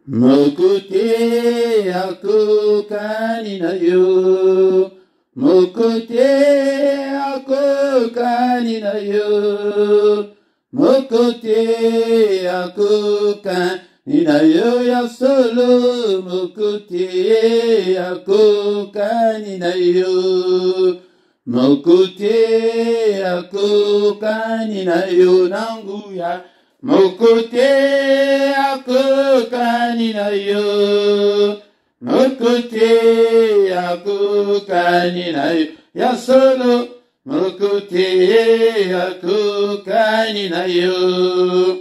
Mokote akokani na yo, mokote akokani na yo, mokote akokani na yo ya solo, mokote akokani na yo, mokote akokani na yo nanguya. Mokote akokani na yo, mokote akokani na yo, ya solo, mokote akokani na yo.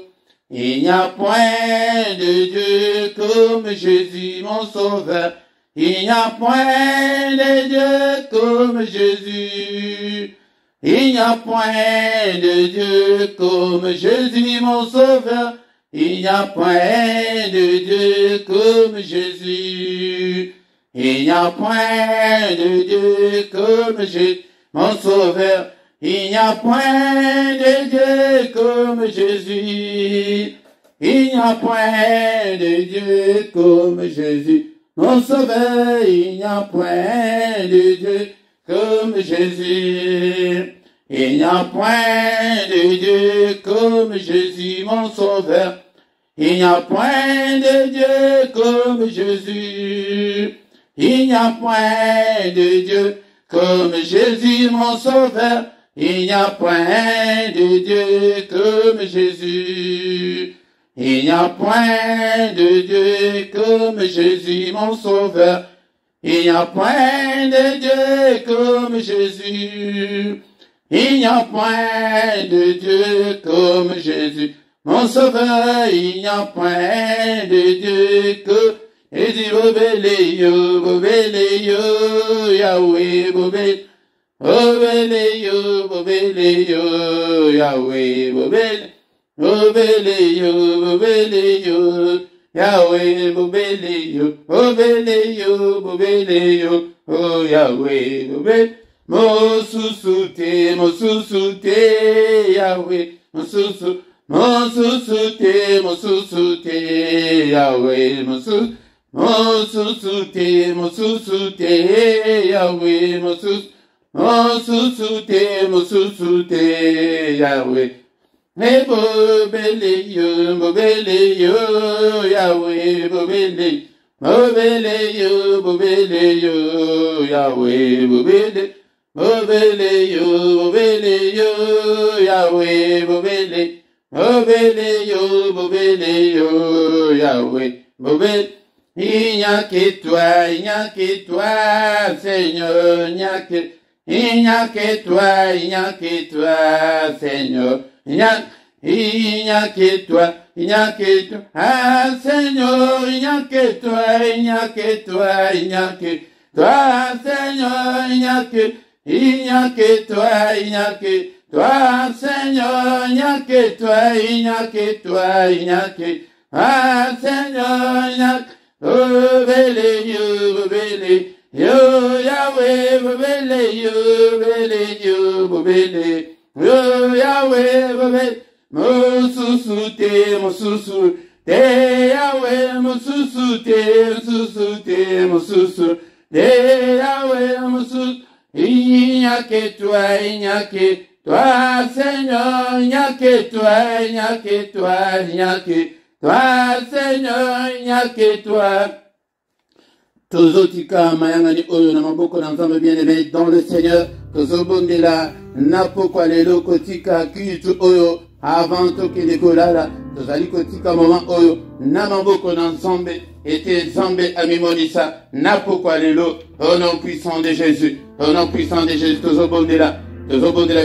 Il n'y a point de Dieu comme Jésus mon sauveur, il n'y a point de Dieu comme Jésus. Il n'y a point de Dieu comme Jésus mon sauveur. Il n'y a point de Dieu comme Jésus. Il n'y a point de Dieu comme Jésus mon sauveur. Il n'y a point de Dieu comme Jésus. Il n'y a point de Dieu comme Jésus mon sauveur. Il n'y a point de Dieu comme Jésus. Il n'y a point de Dieu comme Jésus mon sauveur. Il n'y a point de Dieu comme Jésus. Il n'y a point de Dieu comme Jésus mon sauveur. Il n'y a point de Dieu comme Jésus. Il n'y a point de Dieu comme Jésus mon sauveur. Il n'y a point de Dieu comme Jésus. Il n'y a point de Dieu comme Jésus. Mon sauveur, il n'y a point de Dieu comme Jésus. Bobeleyo, Yahweh, bobeleyo, Yahweh, bobeleyo, Yahweh, bobeleyo, oh Yahweh, bobeleyo. Mosusute, Yahweh, mosusute, Yahweh, mosusute, Yahweh, mosusute, Yahweh. Hey, bobeleyo, Yahweh, bobeleyo, Yahweh, bobeleyo. Bobeleyo, Yahweh, bobeleyo, Yahweh, bobeleyo. Il n'y a que toi, Seigneur, il n'y a que toi, Seigneur, il n'y a que toi, ah Seigneur, il n'y a que toi, Seigneur, il n'y a que toi, Seigneur, il n'y a que toi, ah Seignor, bobeleyo, Yahweh, bobeleyo, Yahweh, mosusute, Yahweh, mosusute, Yahweh, il n'y a que toi, Seignor, il n'y a que toi, Seignor, il n'y a que toi. Tozotika mayangani oyo na maboko na nzambe bien-aimé dans le Seigneur. Tozobondela napokwa lelo kotika kitu oyo avant tokende kolala. Tozali kotika moment oyo na maboko na nzambe ete nzambe amimonisa napokwa lelo au nom puissant de Jésus. Au nom puissant de Jésus tozobondela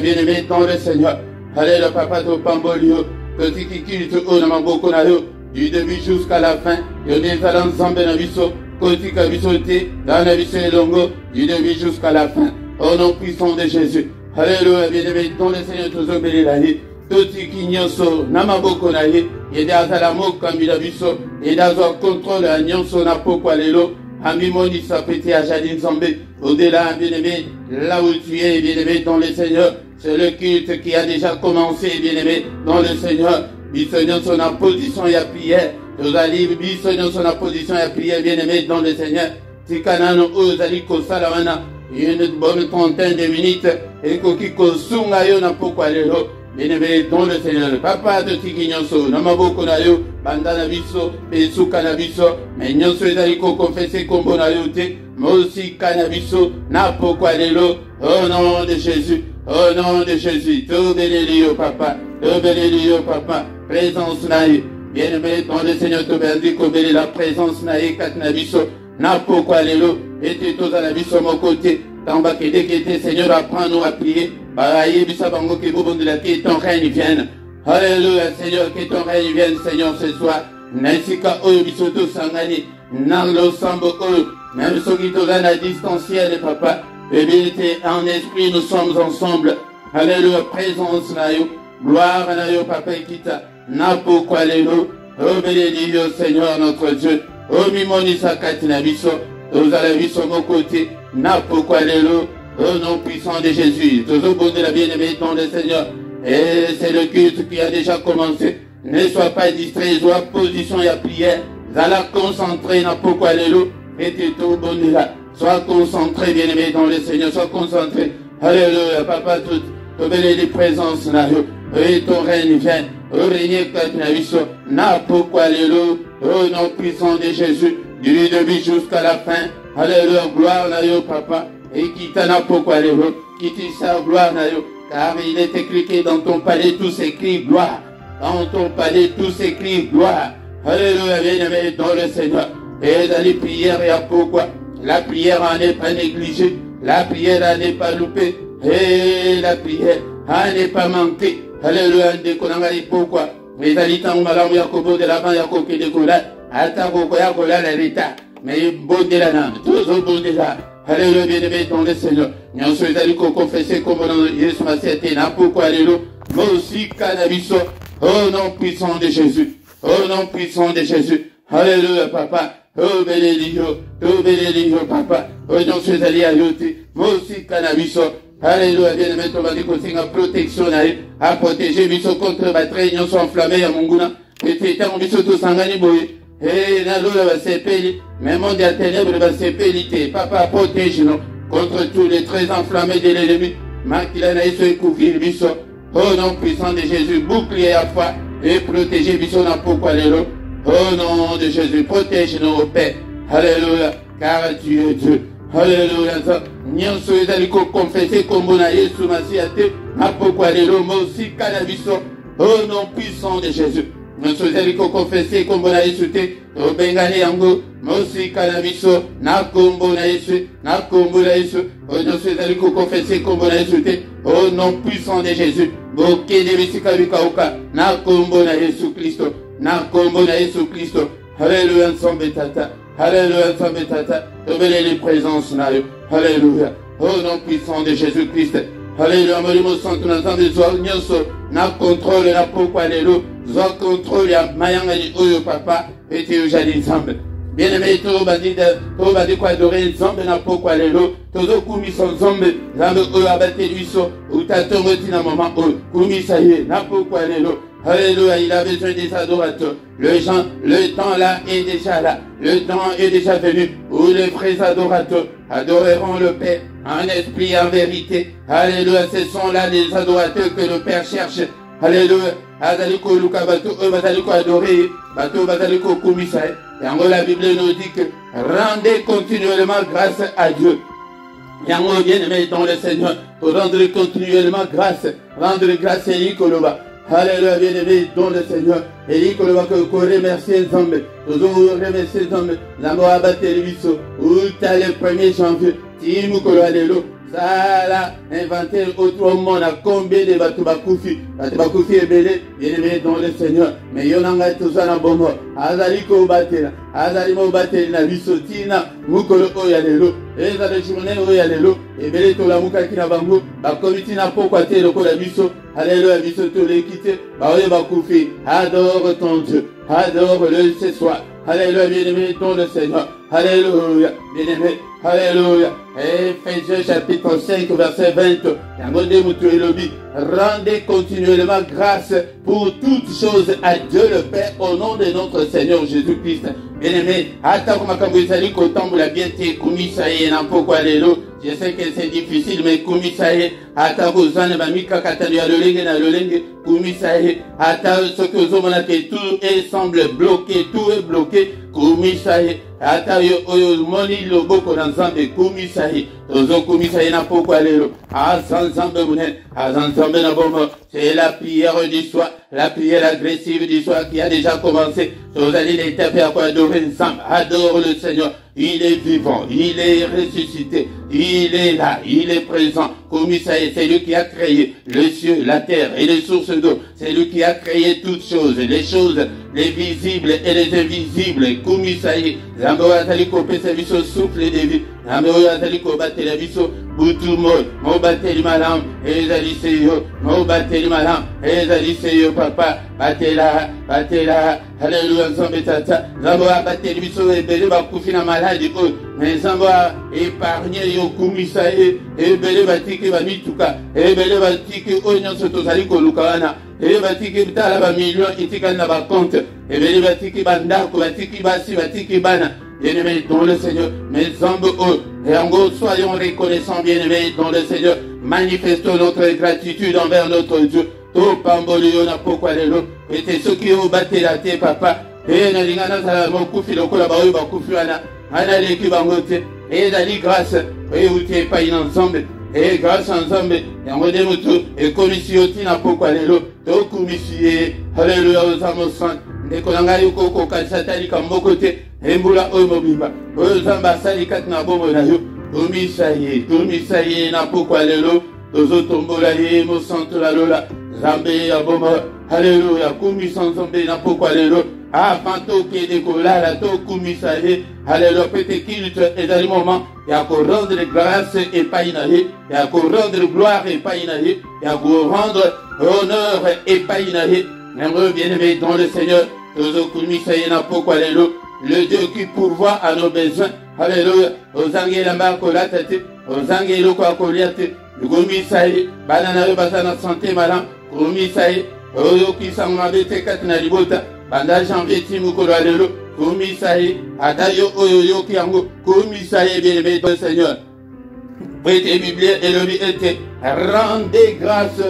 bien-aimé dans le Seigneur. Alléluia papa to pambolio kotiki kitu oyo na maboko na yo du début jusqu'à la fin. Yo nezala nzambe na biso kotika biso te dans la biso elongo du début jusqu'à la fin. Au nom puissant de Jésus. Alléluia bien-aimé dans le Seigneur tozobelela ye totiki nyonso na maboko na ye yede azala mokambi na biso yede azwa contrôle ya nyonso na pokwa lelo amimonisa pete ajali nzambe au-delà bien-aimé là où tu es bien-aimé dans le Seigneur. C'est le culte qui a déjà commencé bien-aimé dans le Seigneur. biso nyonso na position ya prière. Tozali biso nyonso na position ya prière, bien-aimé dans le Seigneur. Tikanano ozali kosala wana une bonne trentaine de minutes et koki kosunga yo na pokwa lelo. Bien-aimé dans le Seigneur, papa de tiki nyonso na maboko na yo banda na biso pesuka na biso mais nyonso ezali ko confesser kombo na yo te mosika na biso na pokwa lelo. Au nom de Jésus, au nom de Jésus, tobeleli yo papa, tobeleli yo papa, présence na yo. Bien-aimé dans le Seigneur, tobeleli kobeli la présence na yo kat na biso na pokwa lelo ete toza na biso mokote. Tamba kete Seigneur, apprends-nous à prier. Que ton règne vienne. Alléluia, Seigneur, que ton règne vienne, Seigneur, ce soir. Naisika oyo bisoto sangani. Nan lo sambo oyo. Même ceux qui sont à distanciel, papa. Bébé, en esprit, nous sommes ensemble. Alléluia, présence na yo. Gloire na yo, papa, kita. Na pourquoi lelo. Oh, béni yo, Seigneur, notre Dieu. Oh, mimoni sakati na biso. Nous allons biso mon côté. Na pourquoi lelo. Au nom puissant de Jésus, toujours bon de la bien-aimée dans le Seigneur. Et c'est le culte qui a déjà commencé. Ne sois pas distrait, sois position et à prière. Zala concentré dans pourquoi les loups. Et tu es tout bon de là. Sois concentré, bien-aimé dans le Seigneur. Sois concentré. Alléluia, papa, tout belle de présence là. Et ton règne vient. Au régner comme la vie. Na pourquoi les loups. Au nom puissant de Jésus. Du début jusqu'à la fin. Alléluia, gloire là, papa. Et qui t'en a pourquoi les loups. Qui t'y sa gloire là, car il est écrit dans ton palais tout s'écrit gloire. Dans ton palais tout s'écrit gloire. Alléluia, bien-aimé dans le Seigneur. Et dans les prières, il y a pourquoi. La prière n'est pas négligée. La prière n'est pas loupée. Et la prière n'est pas manquée. Alléluia, pourquoi. Mais alitant malam yakobo de l'avant yakoke de kola. Atako kola la l'état. Mais bon de la name. Toujours bon de la. Alléluia, bien-aimé dans le Seigneur. Nous sommes allés confesser comme Jésus m'a cité. Pourquoi, alléluia. Moi aussi, cannabiso. Au nom puissant de Jésus. Au nom puissant de Jésus. Alléluia, papa. Oh, bénédiyo. Oh, bénédiyo, papa. Oh, nous sommes allés à l'auté. Moi aussi, cannabiso. Alléluia, bien-aimé, on va dire que c'est une protection à protéger, biso contre la traîne, nous sommes enflammés à Munguna. Et c'est un biso tout sangani boye. Et la loi va s'épeler, mais mon Dieu ténèbres va s'épéliter. Papa, protège-nous contre tous les traits enflammés de l'ennemi. Makila naïso et couvrir biso. Au nom puissant de Jésus, bouclier à foi et protéger biso na pourquoi les lots. Au nom de Jésus, protège-nous au Père. Alléluia, car tu es Dieu. Alléluia. Nyonso ezali ko confesser kombo na Yesu Masiate. Na pourquoi les lots, moi aussi canabiso. Au nom puissant de Jésus. Nous sommes confesser comme on a écouté, au Bengani Yango, Mosi Kanabiso, na Kombo na Yesu, na Kombo na Yesu, nous sommes confesser comme on a écouté, au nom puissant de Jésus, Boke de Bisikavikauka, na Kombo na Yesu Christo, na Kombo na Yesu Christo, Alléluia, ensemble tata, Alléluia, ensemble tata, obéissez les présences na yo, Alléluia, au nom puissant de Jésus Christ. Alléluia, Molimo Santo, nous entendons des nyonso, na contrôle, na pourquoi les loups, zwa contrôle, ya mayanga di oyo papa, et tu es jali ensemble. Bien-aimé, tout badi quoi adorer ensemble, na pourquoi les loups, todo kumi son zombe, zambe oyo abate luiso, ou tatongo tina maman oyo, kumi ça y est, na pourquoi les loups. Alléluia, il a besoin des adorateurs. Le temps là est déjà là. Le temps est déjà venu où les vrais adorateurs adoreront le Père en esprit et en vérité. Alléluia, ce sont là les adorateurs que le Père cherche. Alléluia. Azaliko Luka Bato, Bazaliko adoré, Bato Bazaliko Kumisai. Et en gros, la Bible nous dit que rendez continuellement grâce à Dieu. Yango bien-aimé dans le Seigneur, pour rendre continuellement grâce. Rendre grâce à Nikoloba. Alléluia, bien-aimé, dans le Seigneur. Et dit que le va remercier les hommes. Nous remercier les hommes. L'amour a battu le biseau. Où t'as le 1er janvier. Timou Kolo Alléluia. Ça l'a inventé autrement. On a combien de Batubakoufi. Batubakoufi est belé. Bien-aimé, dans le Seigneur. Mais y'en a tout ça dans bon mot. Azaliko Batela. Azalimo Batela. Bisotina. Moukolo Oyalelo. Et ça le chimoné Oyalelo. Et belé to la mouka qui n'a pas mou. Bakomitina pourquoi t'es le kola biso. Alléluia, biso to l'équité. Baoye Bakoufi. Adore ton Dieu. Adore-le ce soir. Alléluia, bien-aimé dans le Seigneur. Alléluia, bien-aimé. Alléluia. Éphésiens chapitre 5, verset 20. Rendez continuellement grâce pour toutes choses à Dieu le Père au nom de notre Seigneur Jésus-Christ. Bien-aimé, je sais que c'est difficile, mais Kumisaye, ata kozana bamika katanu ya lolenge na lolenge, Kumisaye, ata ce que zomona que tout est semble bloqué, tout est bloqué, Kumisaye, ata yo moni logo konanzambe, Kumisaye, tozo Kumisaye na pokwa lelo, azanzambe munen, azanzambe na bomo, c'est la prière du soir, la prière agressive du soir qui a déjà commencé. Vous allez les taper à quoi adorer ensemble, adore le Seigneur. Il est vivant, il est ressuscité, il est là, il est présent. Commissaire, c'est lui qui a créé les cieux, la terre et les sources d'eau. C'est lui qui a créé toutes choses, les visibles et les invisibles. Commissaire, Zamboa Taliko Pesaviso souffle de vie. Zamboa Taliko Batelaviso, Boutumo, Mobateli Malam, Ezaliseyo, Mobateli Malam, Ezaliseyo, Papa, Batela, Batela, Alléluia, Zambetata, Zamboa Bateliviso et Bele Bakufina Maladi, mais Zamboa épargné yo Kumisaye, et Bele Batiki Bamituka, et Bele Batiki Onyon Sotosaliko Lukawana, et Batiki Bitala Bamillion, Itika Nabakonte, et Bele Batiki Bandako, Batiki Basi, Batiki Bana. Bien-aimés dans le Seigneur, mes hommes, et en gros, soyons reconnaissants, bien-aimés dans le Seigneur, manifestons notre gratitude envers notre Dieu. To pambolio na pokwa lelo, et ceux qui ont battu la terre, papa, et na lingana sa mokufi lokola baoyo bakufi wana, ana leki bangote, et dali grâce, et où tu es pas ensemble, et grâce ensemble, et en mode mutu, et commission tina pokwa lelo, to commissie, alléluia aux âmes saintes. Nekolanga yuko ko kasatali kambokote embula oyo mobimba oyo zamba sali kat na bomo na yo tumisaye na pokwa lelo tozo tombola ye mo santo la lola zambe ya bomo haleluya kumisa nzambe na pokwa lelo afanto ke dekolala to kumisaye haleluya pete kilte ezali moment ya ko rendre grâce et painaye ya ko rendre gloire et painaye ya ko rendre honneur et painaye. Bien-aimés dans le Seigneur, le Dieu qui pourvoit à nos besoins. Alléluia. Ozange lamba kolatate, ozange loko akoliate, gomisaye, banana basana santé malam, gomisaye, oyo kisangma bete katina libota, banda janvier timukolo alelo, gomisaye, adayo oyo yo kiango, gomisaye bien-aimés dans le Seigneur. Prêtez Bible et le était, rendez grâce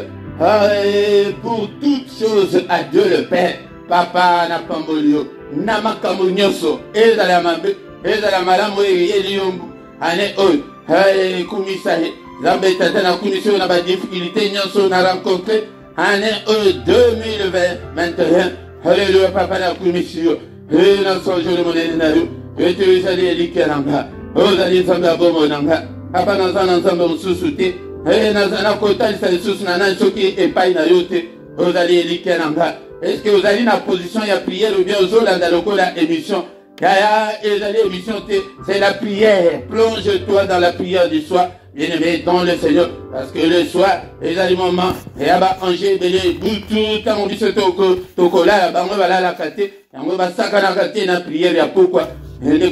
pour toutes choses à Dieu le Père. Papa na pambolio na makamunyoso ezala mambe ezala malamu yeliyombu ane oy hay kumisahe zambe tata na kunisio na ba difficulté nyonso na rencontré ane oy 2021. Alléluia papa na kunisio et na sojo le monene na yo et tu sali elikeranga ozali zambe abomo nanga papa na zana zambe mususute et na zana kotali sali susu na na soki epai na yote ozali elikeranga. Est-ce que vous allez dans la position de la prière ou bien vous allez dans la émission? C'est la prière. Plonge-toi dans la prière du soir, bien-aimé, dans le Seigneur. Parce que le soir, les aliments, et à bas, angé, belé, boutou, tant on dit ce toko là, bah, on va là la kate, on va sakana kate, na prière, y'a pourquoi? Le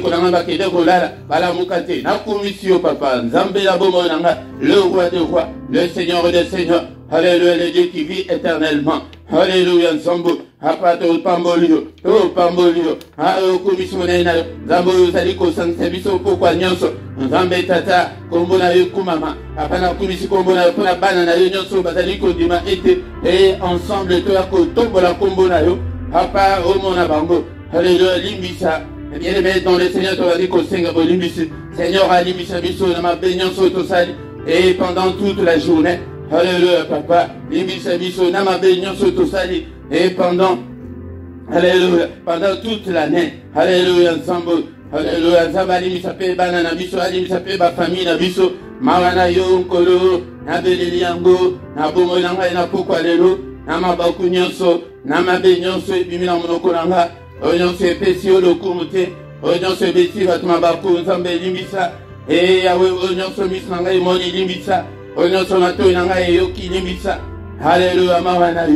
roi des rois, le Seigneur des seigneurs, alléluia, le Dieu qui vit éternellement, alléluia, Zambo, Apato Pambolio, oh Pambolio, Alo Commissionnena, Zambo Saliko San Serviso, pourquoi Nyonso, Zambe Tata, Kombona Kumama, Apana Commissi Kombona, Pona Banana, Nyonso, Basaliko Dima, et ensemble, toi, Tombola Kombonayo, Papa, Omona Bango, alléluia, Limbisa. Bien-aimé dans le Seigneur, tu vas dire qu'au Seigneur a Limbisa Biso, Nama Benyon Sotosali, et pendant toute la journée, alléluia, papa, Limbisa Biso, Nama Benyon Sotosali, et pendant, alléluia, pendant toute l'année, alléluia, ensemble, alléluia, Zaba Limbisa Pe, Banana Biso, Limbisa Pe, ba famille Biso, Marana Yo, Kolo, Nabeli Yango, Nabomo Nanga, Napoko Alelo, Nama Bakunyoso, Nama Benyon So, Bimina Monokolanga, Oyon se pesio lo kumute, oyon se besi batuma baku nzambe limbisa, e yawe oyon se misnanga imoni limbisa, oyon se mato inanga yoki limbisa. Alléluia, Marana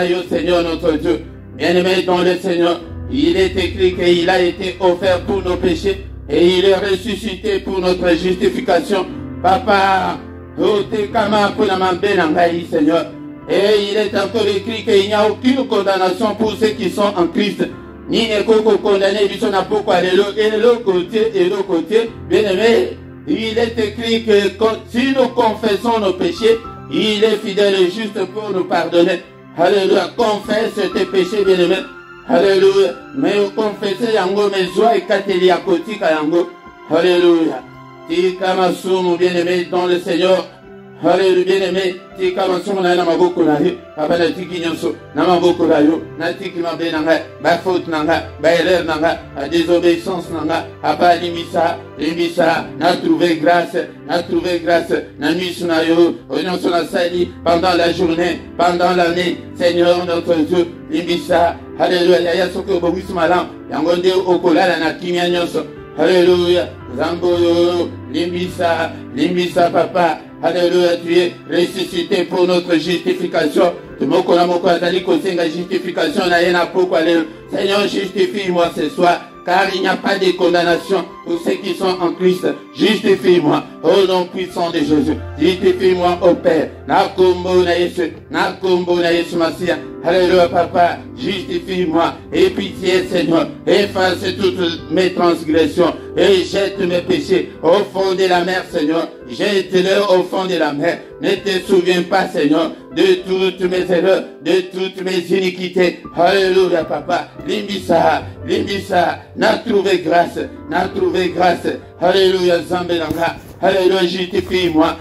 yo, Seigneur notre Dieu. Bien-aimé dans le Seigneur, Il est écrit qu'il a été offert pour nos péchés et il est ressuscité pour notre justification. Papa, Seigneur. Et il est encore écrit qu'il n'y a aucune condamnation pour ceux qui sont en Christ. Ni éco condamné, ils sont à pourquoi et l'autre côté, bien aimé. Il est écrit que si nous confessons nos péchés, il est fidèle et juste pour nous pardonner. Alléluia. Confesse tes péchés, bien aimé. Alléluia. Mais confessez yango, mais joie et kateli à côté yango. Alléluia. Tika masumu, bien aimé dans le Seigneur. Alléluia, bien aimé. Tika masumu na maboko na yo. Papa na tiki nyonso na maboko na yo. Na tiki mabe nanga, ba faute nanga, ba erreur nanga, a désobéissance nanga, papa limisa, na trouvé grâce, na misu na yo. Nyonso na sali pendant la journée, pendant l'année. Seigneur notre Dieu, limisa. Alléluia, ya soko bowisu malam. Yango nde okolala na kimia nyonso. Alléluia, Zamboyo, Limbisa papa. Alléluia, tu es ressuscité pour notre justification. Justification, Seigneur, justifie-moi ce soir, car il n'y a pas de condamnation pour ceux qui sont en Christ. Justifie-moi, au nom puissant de Jésus. Justifie-moi, au Père. Nakombo na Yesu Masia. Alléluia, papa, justifie-moi. Et pitié, Seigneur. Efface toutes mes transgressions. Et jette mes péchés au fond de la mer, Seigneur. Jette-les au fond de la mer. Ne te souviens pas, Seigneur, de toutes mes erreurs, de toutes mes iniquités. Alléluia, papa. Limbisa, n'a trouvé grâce. Alléluia, Zambelanga. Alléluia, justifie-moi,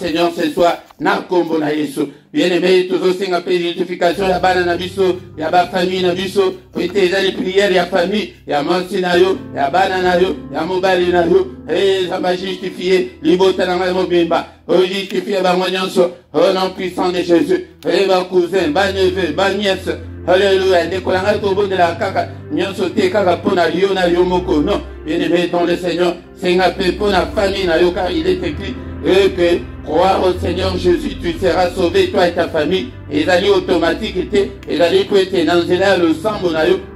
Seigneur, ce soir. Nakombo na Yesu. Bien-aimé, toujours c'est une justification, ya bana na biso, ya ba famille na biso, peut-être les prières, ya famille, ya mansi na yo, ya bana na yo, ya mobali na yo, et ça va justifier, libota na ngai mobimba, justifier ba nyonso, au nom puissant de Jésus, et ba cousin, ba neveu, ba nièce. Alléluia, ndekolanga tobo de la kaka, nyonso te kaka pona yo na yo moko, non, bien-aimé dans le Seigneur, c'est un peu pour la famille na yo, car il est écrit, et que croire au Seigneur Jésus, tu seras sauvé, toi et ta famille. Et d'aller automatique, et d'aller pour être dans le sang,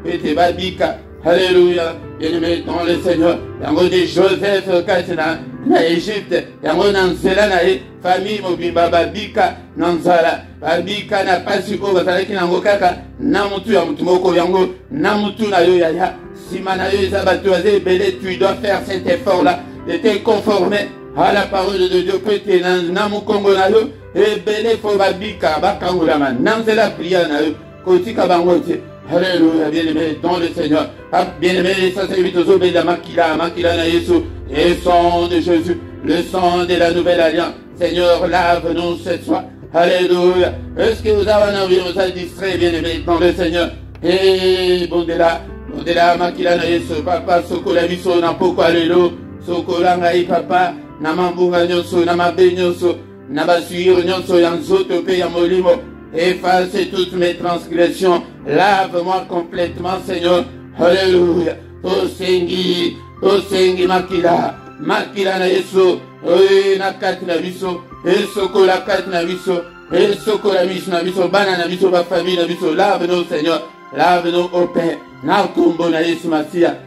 et te babika. Alléluia. Bien-aimé dans le Seigneur. Yango de Joseph, na Égypte. Yango nanzela na famille mobimba babika nanzala. Babika na pasiko bazalaki nango kaka. Namutu ya mutumoko yango. Namutu na yo yaya. Sima na yo ezabatu aze belé, tu dois faire cet effort-là. De te conformer à la parole de Dieu, que tu es dans mon Congo, et béné faut babika, bakangulama, nanzela prière na yo, kotika bangote. Alléluia, bien-aimé, dans le Seigneur. Bien-aimé, ça c'est vite aux obéis de la makila na Yesu, et le sang de Jésus, le sang de la nouvelle alliance. Seigneur, lave-nous cette soir. Alléluia. Est-ce que vous avez envie, vous avez distrait, bien-aimé, dans le Seigneur? Et bon de là, makila na Yesu, papa, sokola biso na poko, alléluia, sokola ngai, papa, na mambunga nyonso, na mabe nyonso, na basuiro nyonso, ya nzoto pe ya molimo. Efface toutes mes transgressions. Lave-moi complètement, Seigneur. Alléluia. Tosengi makila na Yesu. Oye na kati na biso. Esoko la kati na biso. Esoko la biso na biso. Bana na biso, ba famille na biso. Lave-nous, Seigneur. Lave-nous, au Père. Nakombo na Yesu Masia.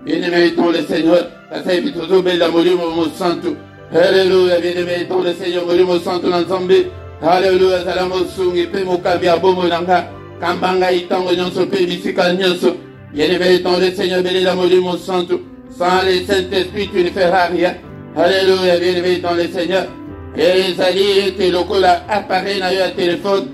Bien-aimé dans le Seigneur. Kasa ebitozo bela molimo mo santo. Alléluia. Bien-aimé dans le Seigneur. Molimo santo na Nzambe. Alléluia, salamo sungi pe mokabi abomo nanga kambanga itango nyonso pe bisika nyonso. Bien-aimé dans le Seigneur, béni la molimo santo. Sans le Saint-Esprit, tu ne feras rien. Alléluia, bien-aimé dans le Seigneur. Et Zali te lokola appareil na yo ya téléphone.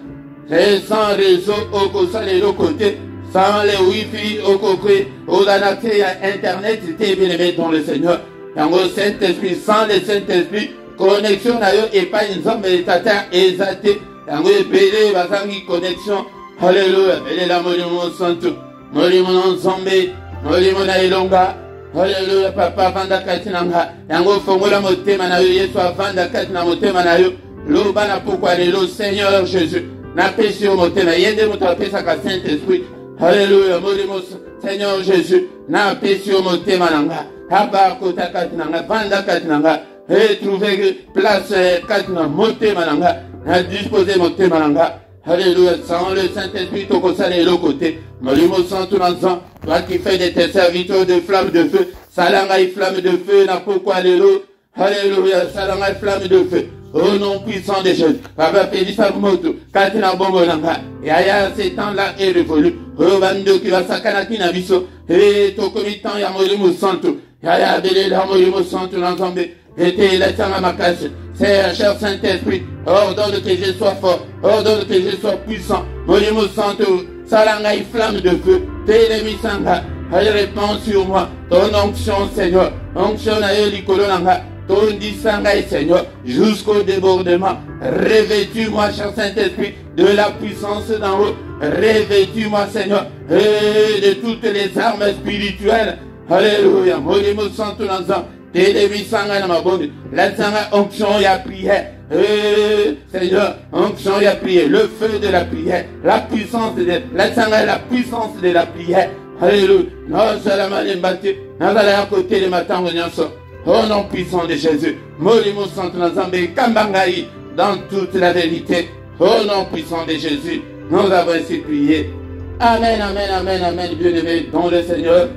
Et sans réseau au côté de côté, sans les wifi au côté, au accès à internet, tu bien-aimé dans le Seigneur. Yango Saint-Esprit, sans le Saint-Esprit, connexion na yo et pas une zone tata exaté. Yango belé bazangi connexion. Alléluia, belé la molimo santo. Molimo nzambe, molimo na ilonga. Alléluia, papa vanda katinanga. Yango fongola motema na yo Yesu avanda katina motema na yo. Loba na pourquoi lelo Seigneur Jésus. Na pesi au motema yende mutapesa ka Saint-Esprit. Alléluia, molimo Seigneur Jésus. Na pesi au motema nanga. Haba kota katinanga, vanda katinanga. Et trouver place katina motema nanga. Na disposer motema nanga. Alléluia, sans le Saint-Esprit, tout ça est l'autre côté. Molimo sans tout l'ensemble, toi qui fais de tes serviteurs de flammes de feu, Salangaï flamme de feu, n'a pourquoi alléluia, alléluia, Salangaï flamme de feu. Au nom puissant des choses, Papa Pélissa Moto, Katina Bongonanga, Yaya, ces temps-là est révolu. Robando qui va sakanaki na biso, et Tokomitan Yamolimo Santo, Yaya Bele Yamolimo Santo, l'ensemble, et la Tama Makache. Seigneur, cher Saint-Esprit, ordonne que je sois fort, ordonne que je sois puissant. Molimo Santo, Salangaï flamme de feu, Télémisanga, réponds sur moi, ton onction, Seigneur, onction na Likolonanga. Ton distingué, Seigneur, jusqu'au débordement. Revêtus-moi, cher Saint-Esprit, de la puissance d'en haut. Revêtus-moi, Seigneur, de toutes les armes spirituelles. Alléluia. Molimo santo l'ensemble. Télémisanga na mabonde. La sanga onction y a prière. Seigneur, onction y a prière. Le feu de la prière. La puissance de la sanga, la puissance de la prière. Alléluia. Non, c'est la main battue. Non, à côté de ma tangue, au nom puissant de Jésus, Molimo Santo Nazambe, Kambangaï, dans toute la vérité, au nom puissant de Jésus, nous avons ainsi prié. Amen, amen, amen, amen, bien-aimé, dans le Seigneur,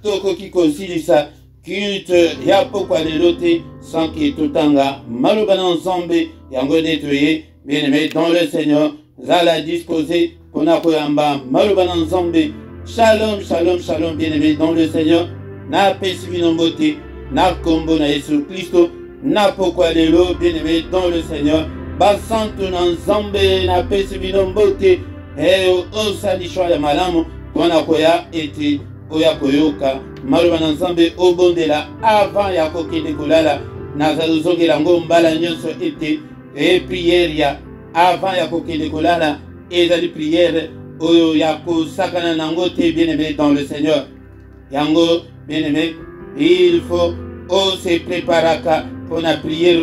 Toko qui concilie ça, culte, ya pourquoi les lotés, sans qui tout anga, Malouban ensemble, yango détruit, bien-aimé, dans le Seigneur, Zala disposé, qu'on a koyamba, Malouban ensemble, shalom, shalom, shalom, bien-aimé, dans le Seigneur, na pesivi non beauté, na kombo na Yesu Christo, na pourquoi les lots, bien-aimés dans le Seigneur, basantu na nzambe, na pesi bino mbote, o salishwa ya malamu, kona koya ete, oya koyoka, maluba na nzambe, obondela, avant ya kokende kolala, na zaluzongela ngombala nyonso ete, prière ya, avant ya kokende kolala, ezali prière, oyo ya kosakana nango te, bien-aimés dans le Seigneur, yango, bien-aimés, il faut se préparer pour la prière,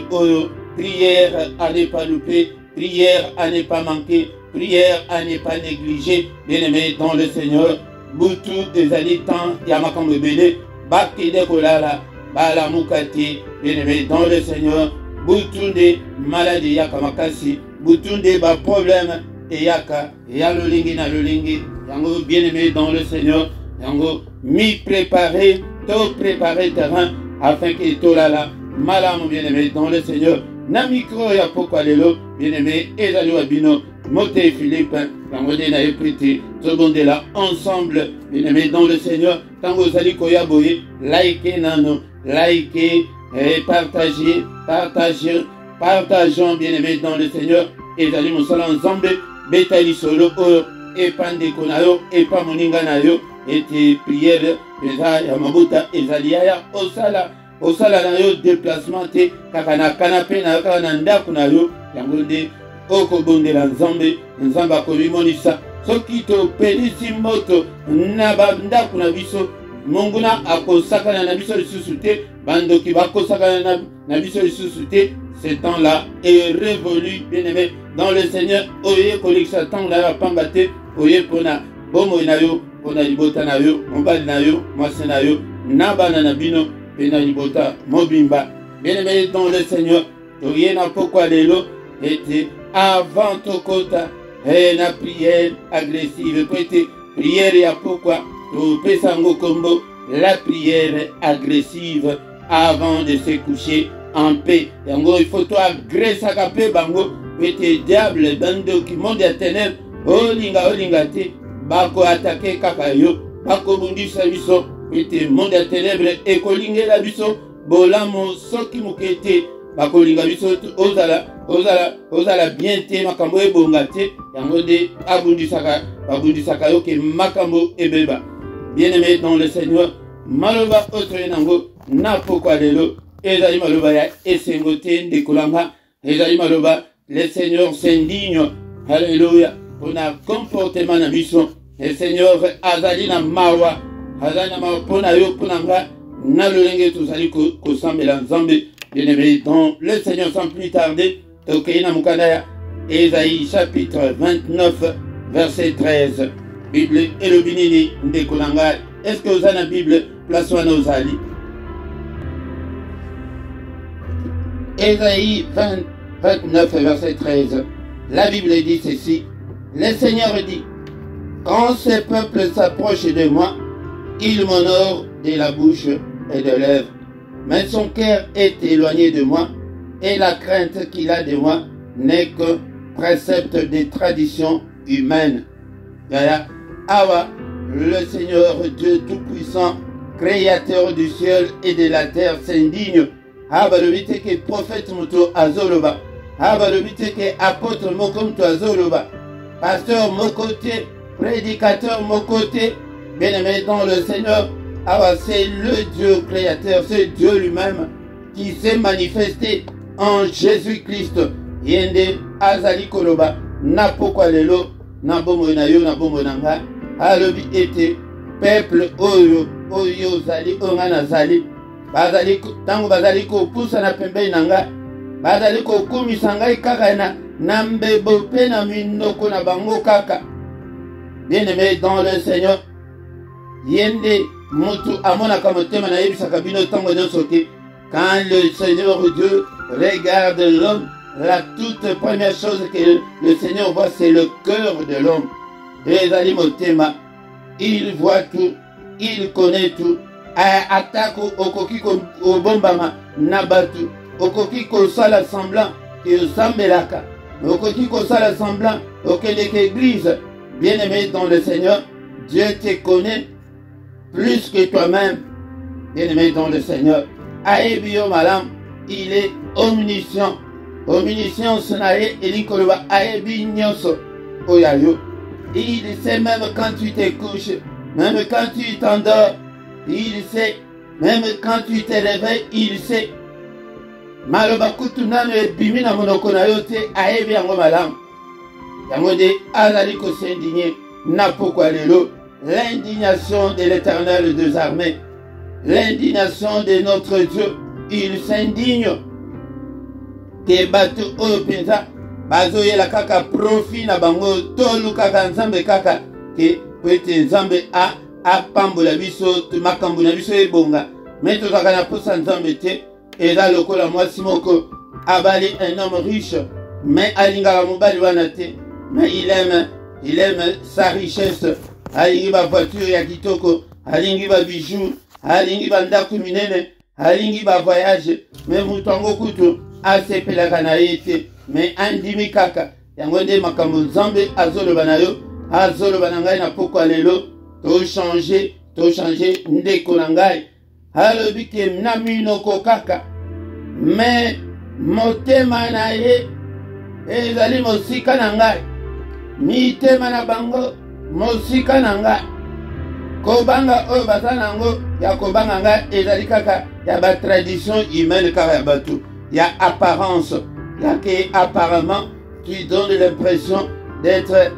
prière à ne pas louper, prière à ne pas manquer, prière à ne pas négliger, bien-aimé dans le Seigneur. Boutou des habitants, Yamakambe Bele, Bakide Kolala, Bala Mukati, bien-aimé dans le Seigneur. Boutou des maladies, Yakamakasi, Boutou des problèmes, et Yaka, Yalolingi na Lolingi, Yango, bien-aimé dans le Seigneur, Yango, mi préparer, tout préparer terrain, afin que tout là, malam bien-aimé dans le Seigneur, na micro ya pourquoi lelo, bien-aimé, et la loi bino, Moté Philippe, Yangodé na éprité, tout le monde est là, ensemble, bien-aimé dans le Seigneur, Tango Zali Koya Boye, likez nano, likez, et partagez, partageons, bien-aimé dans le Seigneur, et Zali Moussala ensemble, Betali Solo, et Pandekonayo, et Pamoninganayo, et prière, eza ya mabuta ezali ya osala na yo déplacement te kaka na canapé na kaka na ndako na yo yango nde okobondela nzambe akobimonisa soki topelisi moto na bandako na biso monguna akosakana na biso lisusu te bandoki bakosakana na biso lisusu te. Ce temps-là est révolu, bien-aimé, dans le Seigneur. Oye kolekisa temps la pambate oye pona bomo na yo pona libota na yo mobali na yo mwasi na yo nabana na bino pena libota mobimba. Bien-aimé dans le Seigneur, oye na pourquoi lelo était avant tokota et na prière agressive peut prière ya pourquoi to pesango kombo la prière agressive avant de se coucher en paix. Yango il faut toi agresser à paix bango pete diable bando qui monde à ténèbres olinga te bako attaquer kaka yo bako bundisa biso pete monde à ténèbres et kolingela biso bolamo soki mukete bako linga biso ozala bien te makambo ebonga te yango de babundisaka yo ke makambo ebeba. Bien-aimé dans le Seigneur, maloba otoye nango na pourquoi lelo ezali maloba ya esengo te ndekolanga ezali maloba le Seigneur s'indigne, alléluia, pour un comportement na biso. Le Seigneur azali na mawa pour na yo punanga na lolenge tozali kosambela nzambe. Bien-aimé dans le Seigneur, sans plus tarder tokei na mukanda ya Ésaïe chapitre 29 verset 13. Bible et le binini ndekolanga. Est-ce que vous avez la Bible? Place-moi nos ali. Ésaïe 29 verset 13. La Bible dit ceci. Le Seigneur dit, quand ce peuple s'approche de moi, il m'honore de la bouche et de lèvres. Mais son cœur est éloigné de moi, et la crainte qu'il a de moi n'est que précepte des traditions humaines. Yaya, Awa, le Seigneur Dieu Tout-Puissant, Créateur du ciel et de la terre, s'indigne. Aba le vite que prophète Moto Azoloba. Aba le vite que apôtre Mokomto Azoloba. Pasteur Mokoté, prédicateur Mokoté, bien-aimé dans le Seigneur. Awa, c'est le Dieu créateur, c'est Dieu lui-même qui s'est manifesté en Jésus-Christ. Yende Azali Koloba, Napokwa Lelo, Nabomo Nayo, Nabomo Nanga, Alobi était peuple Oyo, Oyo Zali, Ongana Zali, Bazali, Tango Bazali ko Poussa na Pembe Nanga, Bazali ko Kumi Sangai Kaka na Nambe Bope na Minoko na Bango Kaka. Bien-aimé dans le Seigneur, Yende Mutu Amona Kamotema na Yebisa Kabino Tango Nyosoke, quand le Seigneur Dieu regarde l'homme, la toute première chose que le Seigneur voit, c'est le cœur de l'homme. Et Zali Motema, il voit tout, il connaît tout. Attaque au kokiko au bombama, nabatu, au kokiko sala semblant, que sambelaka, au kokiko sala semblant, auquel l'église, bien-aimé dans le Seigneur, Dieu te connaît plus que toi-même, bien-aimé dans le Seigneur. Aebio malam, il est omniscient. Omniscience nae elikoloba aebi nyoso oyayo. Il sait même quand tu te couches, même quand tu t'endors, il sait, même quand tu te réveilles, il sait. Maloba kutunano ebimi na monoko na yo te aebi yango malamu. Yango de azali ko s'indigner na pokwa lelo. L'indignation de l'Éternel des armées, l'indignation de notre Dieu, il s'indigne. Que batu oyo penza bazoye la kaka profit na bango tolu kaka nzambe kaka ke pete nzambe a pambola biso makambo na biso ebonga mais tozaka na posa nzambe te eza lokola mwasi moko abali un homme riche mais alingaka mobali wana te mais il aime sa richesse, alingi ba voiture ya kitoko, alingi ba bijoux, alingi ba ndako minene, alingi ba voyage mais mutango kutu asepelaka na ye te me andimi kaka yango nde makambo nzambe azoloba na yo azoloba na ngai na pokwa lelo tochange ndeko na ngai alobi ke na minoko kaka me motema na ye ezali mosika na ngai mitema na bango mosika na ngai kobanga oyo baza nango ya kobanga ngai ezali kaka ya batradition humaine kaka ya bato. Il y a apparence, il y a que apparemment tu donnes l'impression d'être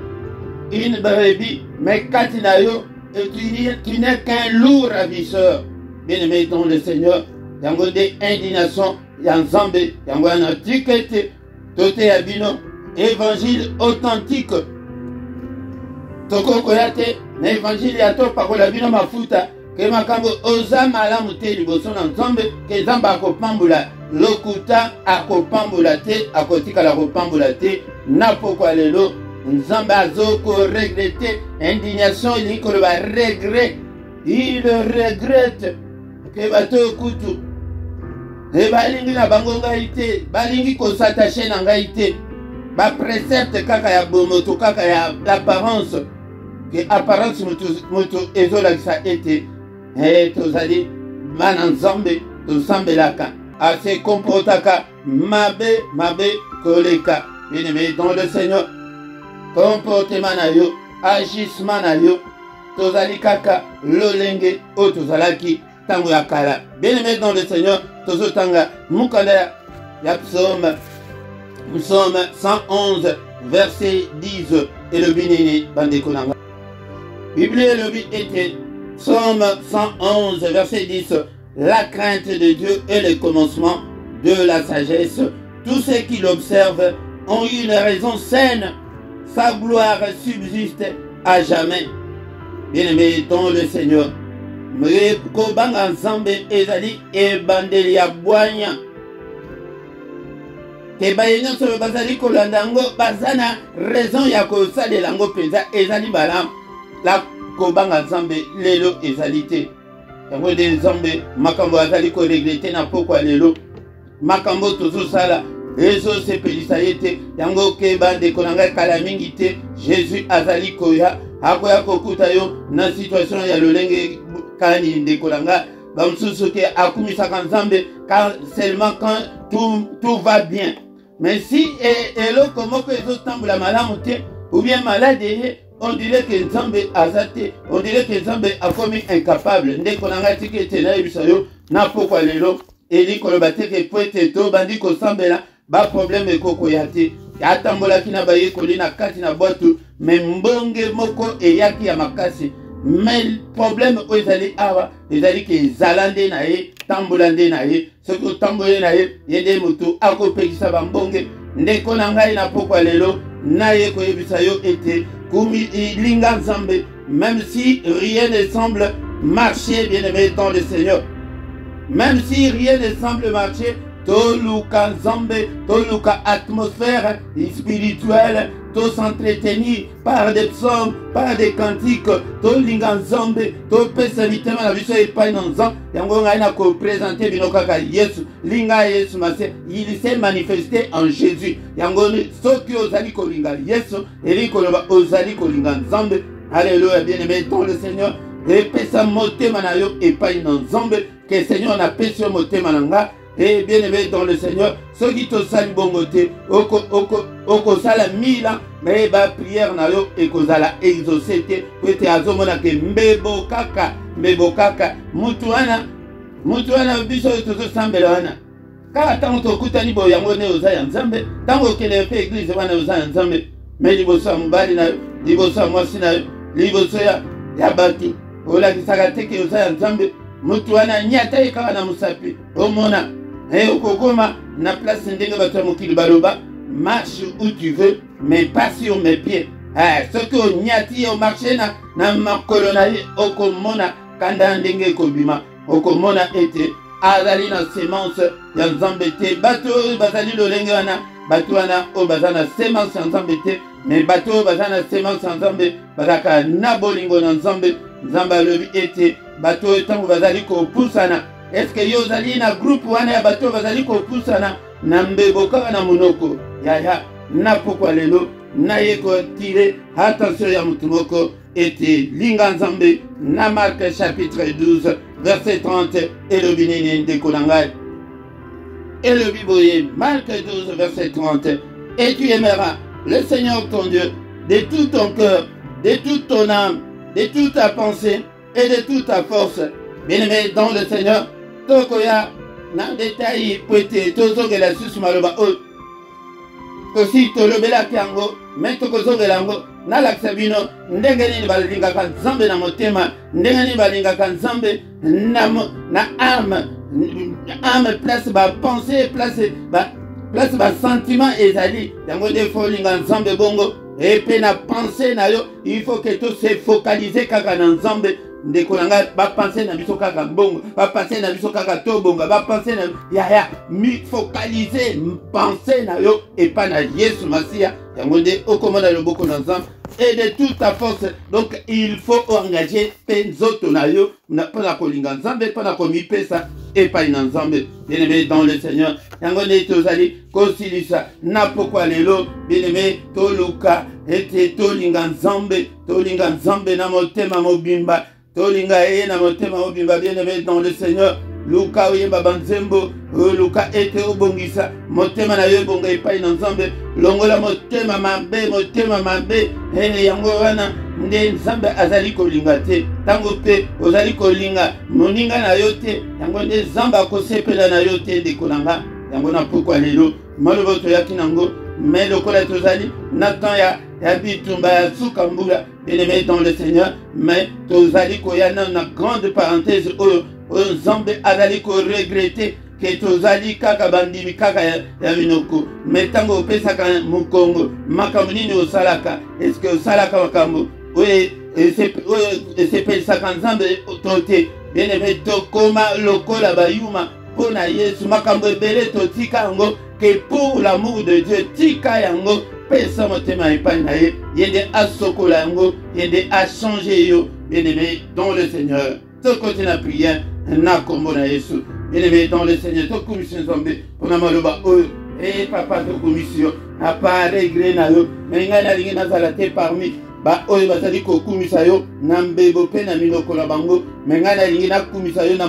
une brebis, mais Katinayo, tu n'es qu'un loup ravisseur. Bien-aimé dans le Seigneur, il y a des indignations, il y a un zambé, il y a un antiquité, tout est abino, évangile authentique. Toko koyate, l'évangile y a tout par la bino mafuta, que makambo oza malamu te liboso na nzambe, que zamba akopambula. Lokuta akopambola te akotikala kopambola te na pokwa lelo nzambe azoko regrette indignation ilikolo ba regret il regrette ke bato kutu e balingi na bango ngai te balingi kosatache na ngai te ba précepte kaka ya bomoto kaka ya l'apparence ke apparence moto ezolakisa ete tozali bana nzambe tosambelaka à se comportaka mabe koleka. Bien-aimé dans le Seigneur, comportement na yo, agissement na yo, tozali kaka lolenge o tozalaki tango ya kala. Bien-aimé dans le Seigneur, tozotanga mukanda ya psaume 111 verset 10 et le binini bandeko nanga. Bible le but était psaume 111 verset 10. La crainte de Dieu est le commencement de la sagesse. Tous ceux qui l'observent ont une raison saine. Sa gloire subsiste à jamais. Bien-aimé dans le Seigneur, kobanga nzambe ezali ebandeli ya bwanya. ke baye nyonso bazali kolanda yango baza na raison ya kosalela yango mpenza ezali malamu la kobanga nzambe lelo ezali te yango nde nzambe makambo azali koregrete na pokwa lelo makambo tozosala ezosepelisa ye te yango ke bandeko na ngai kala mingi te Jésus azali koya akoya kokuta yo na situation ya lolenge kani ndeko na ngai bamosusu ke akumisaka nzambe car seulement quand tout va bien. Mais si eloko moko ezotambola malamu te ou bien malade ye on dirait que nzambe azate on dirait que nzambe akomi incapable ndeko na ngai tiki ete nayebisa yo na pokwa lelo eli koloba te ke po ete to bandi kosambela ba problème ekokoya te atambolaki na bayekoli na kati na bwatu me mbonge moko eyaki ya makasi mais problème oyo ezali awa ezali ke ezala nde na ye tambola nde na ye soki otamboli na ye ye nde moto akopekisa bambonge ndeko na ngai na pokwa lelo naye koyebisa yo ete kumi ilinga nzambe même si rien ne semble marcher bien aimé dans le Seigneur même si rien ne semble marcher toluka nzambe toluka atmosphère spirituelle to s'entretenir par des psaumes par des cantiques tolinga nzambe topesa mitema na biso epai na nzambe yango ngai na kopresente bino kaka Yesu linga Yesu mase il s'est manifesté en Jésus yango soki ozali kolinga Yesu eli koloba ozali kolinga nzambe. Alléluia bien-aimé dans le Seigneur epesa motema na yo epai na nzambe que Seigneur na pesi motema na nga. Et bien aimé dans le Seigneur, ceux qui te saluent bongoté, oko sala mila, mais ba prière na yo et kozala exaucé, peut-être azomona ke mbebo kaka, mutuana biso to sambela wana. Kaka tango to kutani bo yango ne oza nzambe, tango kele pe église wana oza nzambe, mais liboso mbali na liboso mwasi na liboso ya bati, ola kisaka teke oza nzambe, mutuana nyata ikawa na musapi, omona. Et au Kogoma, na place ndenge bato mokili baloba, marche où tu veux, mais pas sur mes pieds. Ce que nyati au marché na makolo na ye okomona kanda ndenge kobima, okomona ete azali na semence ya nzambe te, bato bazali lolenge wana, bato wana o bazana semence ya nzambe te, mais bato bazana semence ya nzambe, bazaka na bolingo na nzambe, nzambe alobi ete bato etango bazali kopusana. Est-ce que yo zali na groupe wana ya bato bazali kopusana na mbebo kaka na monoko ya na pokwa lelo na ye ko tire attention ya mutu moko ete linga nzambe na Marc chapitre 12 verset 30 et le binene ndeko na ngai et le biboye Marc 12 verset 30 et tu aimeras le Seigneur ton Dieu de tout ton cœur, de toute ton âme, de toute ta pensée et de toute ta force. Bien-aimé dans le Seigneur, tokoya na détail poete tozongela susu maloba oyo tosi tolobelaki yango me tokozongela yango nalakisa bino ndenge nini balingaka nzambe na motema ndenge nini balingaka nzambe na ame place bapense place basentiment ezali yango nde fo olinga nzambe bongo epe na pense na yo il faut que tose focalize kaka na nzambe ndeko na ngai bapense na biso kaka mbongo bapense na biso kaka tobonga bapense na ya mi focaliser pense na yo epa na Yesu Masia yango nde okomona loboko na nzambe et de toute ta force. Donc il faut engager penzoto na yo na pona kolinga nzambe pona komipesa epa na nzambe. Bien-aimé dans le Seigneur yango nde tozali kosilisa na pokwa lelo bien-aimé toluka ete tolinga nzambe na motema mobimba tolinga ye na motema mobimba. Bien-aimé dans le Seigneur luka oyemba banzembo luka ete obongisa motema na yo bonga epai na nzambe longola motema mabe yango wana nde nzambe azali kolinga te tango pe ozali kolinga moninga na yo te yango nde nzambe akosepela na yo te ndeko na nga yango na pokwa lelo maloba toyaki nango mais lokola tozali na temps ya bitumba ya suka mbula. Bien-aimé dans le Seigneur mais tozali koya na grande parenthèse oyo nzambe azali ko regretter ke tozali kaka bandimi kaka ya minoko mais tango opesaka mukongo makambo nini osalaka est-ce que osalaka makambo oye esepelisaka nzambe tote. Bien-aimé tokoma lokola bayuma mpona Yesu makambo ebele totika yango que pour l'amour de Dieu, tika yango, pesa motema epai na ye, yende asokola yango, yende a changer yo, bien-aimé dans le Seigneur. To continue la prière, na kombo na Yesu. Bien-aimé dans le Seigneur, to commission zombe, pona maloba oyo, et papa to commission, a pas regret na yo, mais ngana lingi na zalate parmi ba oyo bazali ko kumisa yo, na mbebo pe na minoko la bango, mais ngana lingi na kumisa yo na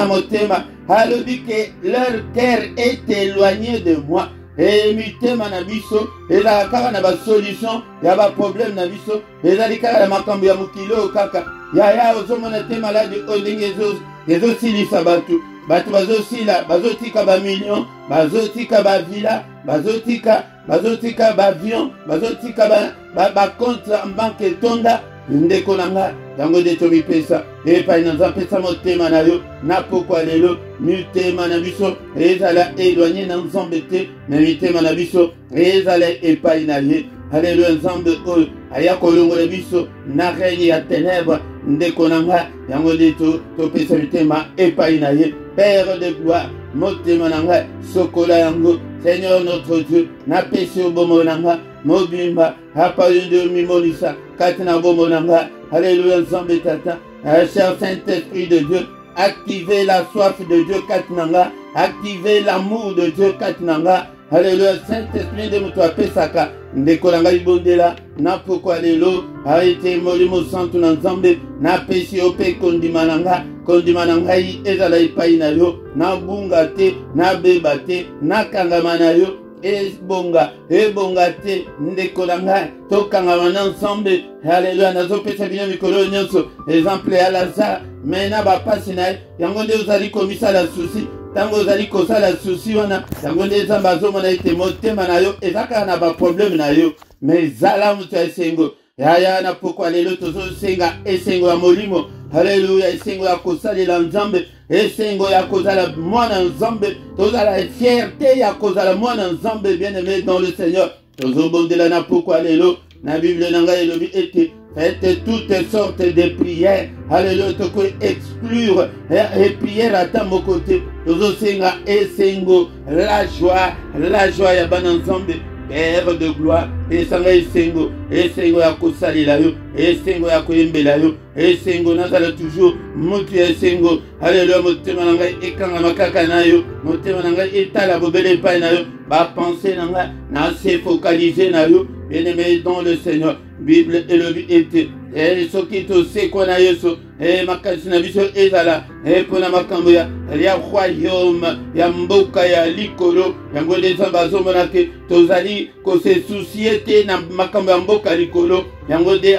motema, alobi que leur cœur est éloigné de moi. Et mitema na biso, eza kaka na ba solution, ya ba problème na biso, eza likaka na makambo ya mukilo kaka. Ya ozomona te malade ondenge ezo silisa batu. Batu bazosila, bazotika ba million, bazotika ba villa, bazotika ba avion, bazotika ba compte en banque tonda. Ndeko nanga yango de tomi pesa epai na nzambe motema na yo na pokwa lelo mitema na biso ezala éloigné na nzambe te na mitema na biso ezala epai na ye. Alléluia. Nzambe oyo aya kolongola biso na règne ya ténèbres ndeko nanga yango de topesa mitema epai na ye. Père de gloire motema nanga sokola yango Seigneur notre Dieu na pesi obomo nanga mobimba hapa yende mimonisa katina bomo nanga. Alléluia. Nzambe tata cher Saint-Esprit de Dieu, activez la soif de Dieu katinanga, activez l'amour de Dieu katinanga. Alléluia. Saint-Esprit de mutu apesaka ndeko nanga ibondela na pokwa lelo aite molimo santu na Nzambe na pesi ope kondima nanga ezala epai na yo na bunga te na beba te na kangama na yo ebonga te ndeko nanga tokangama na Nzambe. Alléluia. Nazopesa bino mikolo nyonso exemple ya Lazare mena bapasi na ye yango nde ozali komisala susi tango ozali kosala susi wana yango nde Nzambe azomona ete motema na yo eza kaka na baproblème na yo mais zala moto ya esengo yaya na pokwa lelo tozosenga esengo ya molimo. Alléluia. Esengo ya kosalela Nzambe, esengo ya kozala mwana Nzambe, tozala fierté ya kozala mwana Nzambe. Bien-aimé dans le Seigneur, tozobondela na pokwa lelo na Bible nanga elobi ete faites toutes sortes de prières. Alléluia. Toko exclure et prière à ta côté. Tozosenga esengo la joie ya bana Nzambe. Père de gloire, esanga esengo ya kosalela yo, esengo ya koyembela yo, esengo nazala toujours mutu ya esengo. Alléluia. Motema na ngai ekanga makaka na yo, motema na ngai etala bobele epai na yo, bapense na ngai na se focaliser na yo. Bien-aimé dans le Seigneur, Bible elobi ete soki tosekwa na Yesu makasi na biso ezala mpona makambo ya royaume ya mboka ya likolo. Yango nde Nzambe azomona ke tozali kose soucie te na makambo ya mboka likolo. Yango nde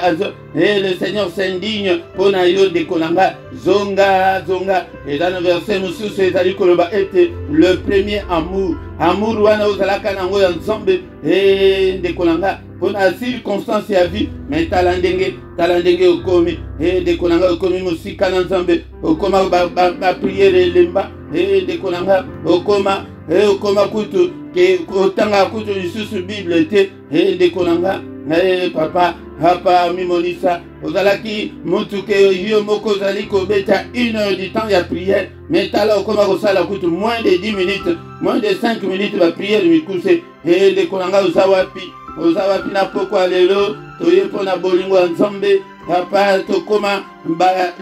le Seigneur s'indigne mpona yo ndeko na nga zonga eza na verset mosusu ezali koloba ete le premier amour wana ozalaka nango ya Nzambe ndeko na nga mpona circonstance ya vie mais tala ndenge okomi ndeko na nga okomi mosika na Nzambe okoma bapriere elemba ndeko na nga okoma kutu ke otanga kutu lisusu Bible te ndeko na nga papa hapa mimonisa ozalaki mutu ke yo moko ozali kobeta 1 heure du temps ya prière mais tala okoma kosala kutu moins de 10 minutes moins de 5 minutes ba prière mikuse ndeko na nga oza wapi na pokwa lelo toye mpona bolingo ya Nzambe papa tokoma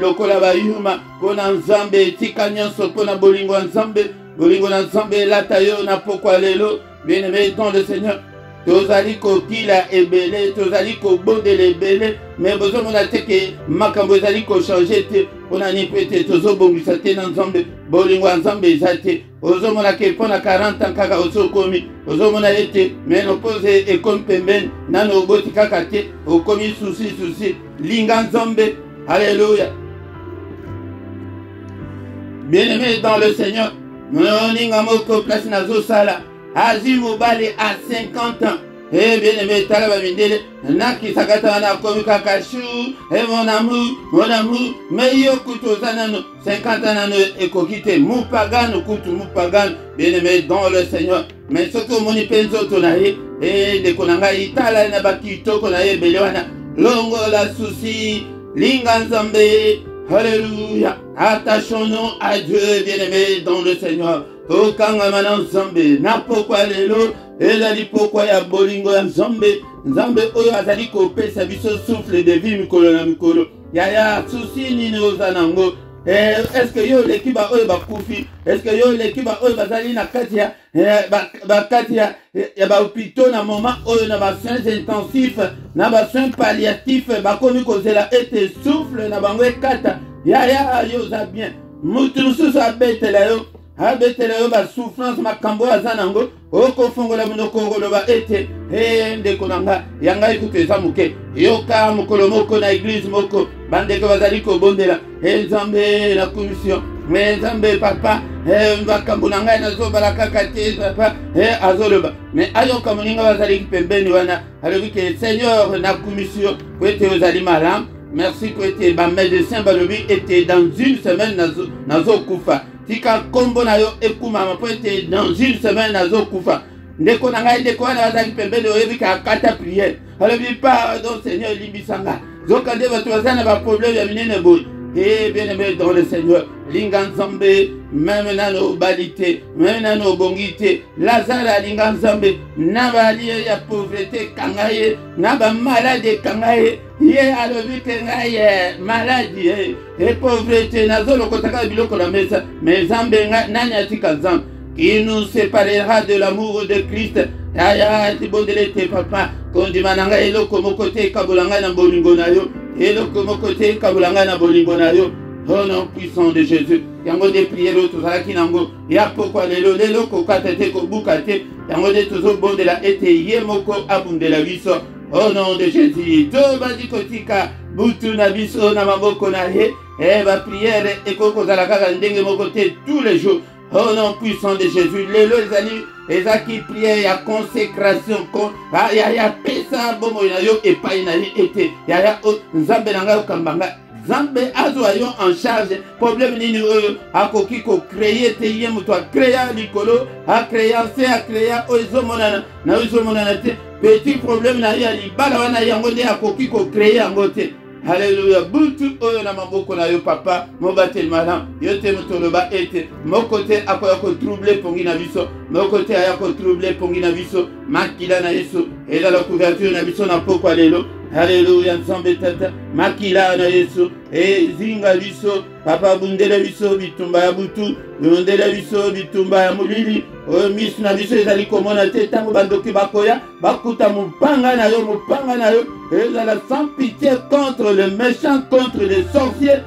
lokola bayuma mpona Nzambe etika nyonso mpona bolingo ya Nzambe bolingo na Nzambe elata yo na pokwa lelo. Bien-aimé dans le Seigneur, tozali kokila ebele tozali kobondela ebele mais bozomona te ke makambo ezali kochange te mpona ni mpe te tozobongisa te na Nzambe bolingo ya Nzambe eza te ozomona ke mpona 40 ans kaka ozokomi ozomona ete mais nopose ekomi pembeni nano oboti kaka te okomi susi linga Nzambe. Alléluia. Bien-aimé dans le Seigneur, moninga moko place nazosala azi mobali à 50 ans bien-aimé tala babindele nakisaka wana komi kaka chou mon amour mais yo kutu oza nano 50 ans nano ekoki te mupagano kutu mupagano. Bien-aimé dans le Seigneur, mais soki omoni mpe nzoto na ye ndeko na ngai tala na bakitoko na ye ebele wana longola susi linga Nzambe. Alléluia. Attachons-nous à Dieu, bien-aimés dans le Seigneur. tokanga na nzambe na pokwa lelo ezali pokwa ya bolingo ya nzambe nzambe oyo azali kopesa biso souffle de vie mikolo na mikolo yaya susi nini oza nango est-ce que yo l'équipe oyo bakufi est-ce que yo l'équipe oyo bazali na kati ya bakati ya bahôpitaux na moment oyo na basoins intensifs na basoins palliatifs bakomi kozela ete souffle na bango ekata yaya yo oza bien mutu mosusu abetela yo basouffrance makambo aza nango okofongola monoko koloba ete ndeko na nga yanga ekutu eza moke yoka mokolo moko na église moko bandeko bazali kobondela nzambe na commission nzambe papa makambo na ngai nazobala kaka te papa azoloba mais ayoka moninga bazali pembeni wana alobi ke seigneur na commission po ete ozali malamu merci po ete bamédecin balobi ete dans une semaine nazokufa tika kombo na yo ekumama po ete dans une semaine nazokufa ndeko na ngai ndeko wana bazali pembeni oyebi ka akata prière alobi pardon seigneur limbisanga zoka nde bato baza na baproblème ya minene boye bien aimé dans le Seigneur linga nzambe même nano balite même nano bongite lazara linga nzambe na bali ya pauvreté kangaye na ba malade kangaye ye alobi kangaye maladie et pauvreté nazolo kotaka biloko na mesa mais nzambe nani atika nzambe qui nous séparera de l'amour de Christ aya tibondele te papa kondima nanga eloko moko te kabolanga na bolingo na yo eloko moko te kabolanga na bolingo na yo au nom puissant de Jésus yango de prière tozalaki nango ya pokwa lelo kokata te kobuka te yango de tozobondela ete ye moko abundela biso au nom de Jésus tobandi kotika butu na biso na maboko na ye ba prière ekokozala kaka ndenge moko te tous les jours au nom puissant de Jésus lelo ezaki prière ya consécration ya pesa bomo na yo epai na ye ete ya nzambe na ngai okambanga nzambe azwa yo en charge problème nini oyo akoki kocréer te ye moto acréa likolo acréa se acréa oyo ezomonana te petit problème na ye ya libala wana yango nde akoki kocréer yango te. Alléluia. Butu oyo na maboko na yo papa mobatel malam yo te motoloba ete mokote akoya ko troubler pongi na biso mokote aya ko troubler pongi na biso makila na Yesu eza la couverture na biso na pokwa lelo. Alléluia nzambe tata makila na Yesu zinga biso papa bundela biso bitumba ya butu bundela biso bitumba ya mulili oyo misu na biso ezali komona te tango bandoki bakoya bakuta mupanga na yo ezala sans pitié contre le méchant contre les sorciers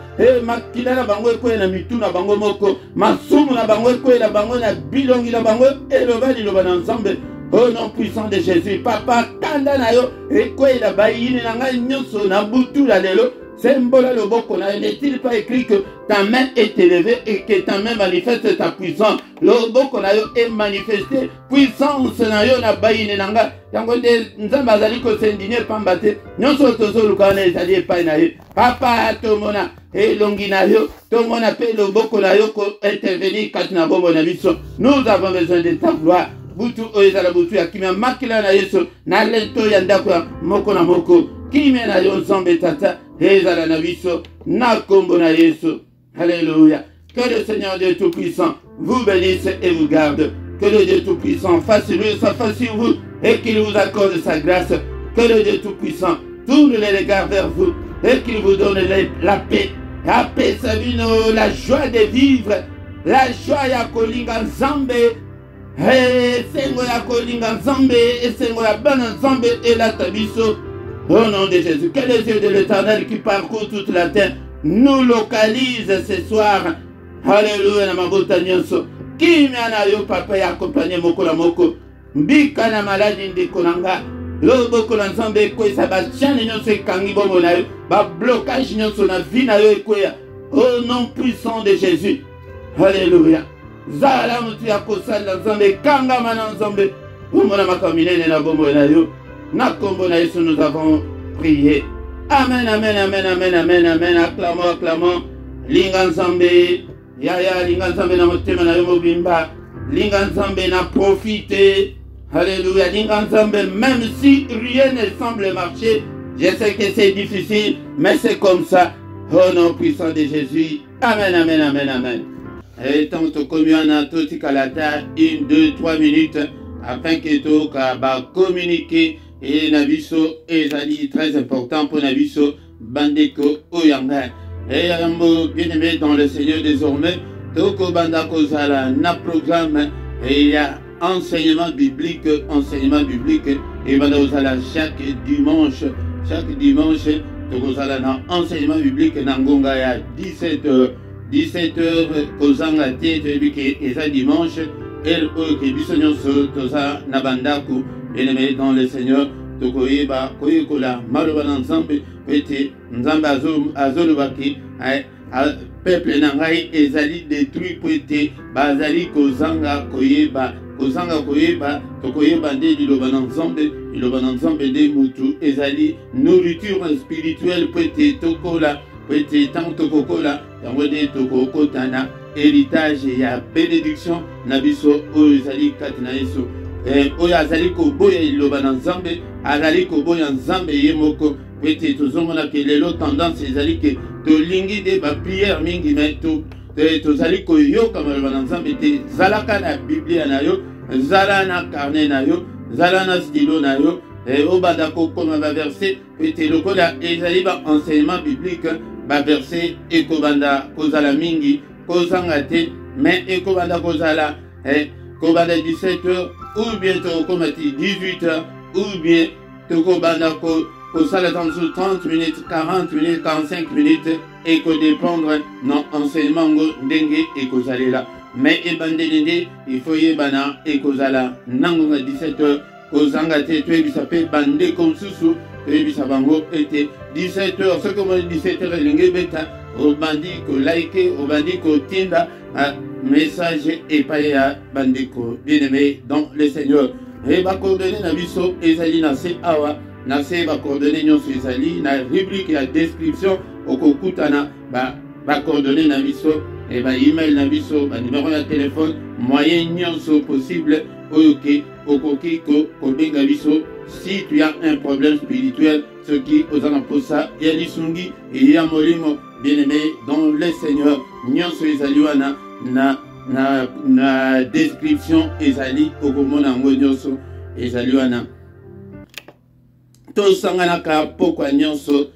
makila na bango ekoye na mitu na bango moko masumu na bango ekoye na bango na bilongi na bango eloba liloba na nzambe au nom puissant de Jésus papa kanda na yo ekoye na bayini na ngai nyonso na butu la lelo symbole le boko na n'est-il pas écrit que ta main est élevée et que ta main manifeste ta puissance le boko na yo est manifesté puissance na yo na bayini na ngai yango nde nzambe azali kosendinie pamba te nyonso tozoluka na ezali epai na ye papa tomona elongi na yo tomona mpe loboko na yo kointervenir kati na bombo na biso nous avons besoin de ta gloire butu oyo ezala butu ya kimia makila na Yesu na lento ya ndako ya moko na moko kimia na yo nzambe tata ezala na biso na kombo na Yesu. Alléluia. Que le Seigneur Dieu Tout-Puissant vous bénisse et vous garde. Que le Dieu Tout-Puissant fasse lui sa face sur vous et qu'il vous accorde sa grâce. Que le Dieu Tout-Puissant tourne les regards vers vous et qu'il vous donne la paix. La paix, Sabino, la joie de vivre, la joie ya kolinga nzambe. Sengo ya kolinga nzambe, sengo ya bana nzambe et la tabiso. Au nom de Jésus, que les yeux de l'Éternel qui parcourent toute la terre nous localisent ce soir. Alléluia, na mabota nyonso. Kimia na yo papa ya accompagner moko la moko. Mbika na maladi ndeko nanga. Loboko na nzambe ekwesa bachane nyonso ekangi bomo na yo. Ba blocage nyonso na vie na yo ekweya. Au nom puissant de Jésus. Alléluia. Zala mutu ya kosala nzambe kangama na nzambe. Omona makaminene na bomo na yo. Na kombo na Yesu nous avons prié. Amen, amen, amen, amen, amen, amen. Acclamons, acclamons. Linga nzambe. Yaya, linga nzambe na motema na yo mobimba. Linga nzambe na profiter. Alléluia. Linga nzambe, même si rien ne semble marcher. Je sais que c'est difficile, mais c'est comme ça. Au nom puissant de Jésus. Amen, amen, amen, amen. et tant que comme on a tout calata 1, 2, 3 minutes afin que tout va communiquer et nabiso et zali très important pour nabiso bandeko oyanga et yambo bien aimé dans le Seigneur désormais toko bandako zala na programme et il y a enseignement biblique et bandako zala chaque dimanche toko zala na enseignement biblique na ngonga ya 17h kozanga te tebiki eza dimanche el oke biso nyonso toza na bandako bien-aimé dans le Seigneur tokoyeba koyekola maloba na nzambe ete nzambe azolobaki peuple na ngai ezali détruit po ete bazali kozanga koyeba tokoyeba nde liloba na nzambe nde mutu ezali nourriture spirituelle po ete tokola po ete ntango tokokola yango nde tokokotana héritage ya bénédiction na biso oyo ezali kati na Yesu oyo azali koboya liloba na nzambe azali koboya nzambe ye moko po ete tozomona ke lelo tendance ezali ke tolingi nde bapriere mingi me tozali koyoka maloba na nzambe te zalaka na biblia na yo zala na carnet na yo zala na stylo na yo obanda kokoma baverse po ete lokola ezali baenseignement biblique baverse ekobanda kozala mingi kozanga te mais ekobanda kozala kobanda 17h ou bien tokomati 18h ou bien tokobanda kosala tanzu 30 minutes 40 minutes 45 minutes ekodépendre na enseignement ngo ndenge ekozalela mais ebandeli nde il faut yebana ekozala nango na 17h kozanga te toyebisa mpe bandeko mosusu toyebisa bango ete 17h soki omoni 17h elingi ebeta obandi kolike obandi kotinda message epai ya bandeko bien-aimé dans le Seigneur e bacoordonné na biso ezali na se awa na se bacoordonné nyonso ezali na rubrique ya description okokutana bacoordonné na biso e baemail na biso banumero ya telefone moyen nyonso possible oyo ke okoki kobenga biso si tu as un problème spirituel soki oza na posa ya lisungi e ya molimo bien-aimé dans le Seigneur nyonso ezali wana na description ezali okomona yango nyonso ezali wana tosanganaka pokwa nyonso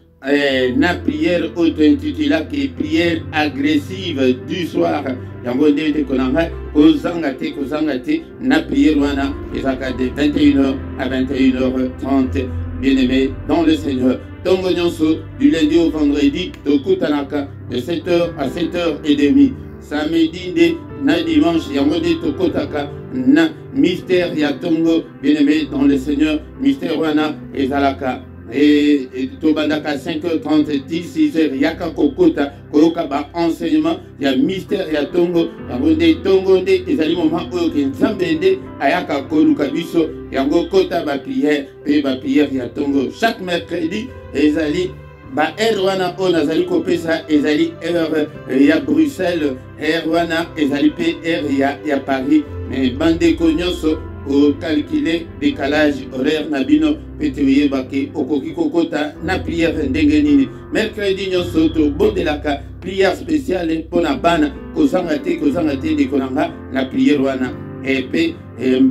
na prière oyo tointitulaki prière agressive du soir yango nde te konanga kozanga te na prière wana ezaka de 21h à 21h30 bien-aimé dans le Seigneur tongo nyonso du lundi au vendredi tokutanaka de 7h à 7h30 samedi nde na dimanche yango nde tokotaka na mystère ya tongo bien-aimé dans le Seigneur mystère wana ezalaka et tobandaka 5h30 16h yaka kokota koyoka ba enseignement ya mystère ya tongo yango nde tongo nde ezali moment oyo ke nzambe nde ayaka koluka biso yango kota ba prière ya tongo chaque mercredi ezali ba heure wana oyo nazali kopesa ezali heure ya Bruxelles heure wana ezali pe heure ya Paris mais bandeko nyonso au calculer décalage horaire na bino pete oyebaki okoki kokota na prière ndenge nini mercredi nyonso tobondelaka prière spéciale mpona bana kozanga te dekonanga na prière wana epe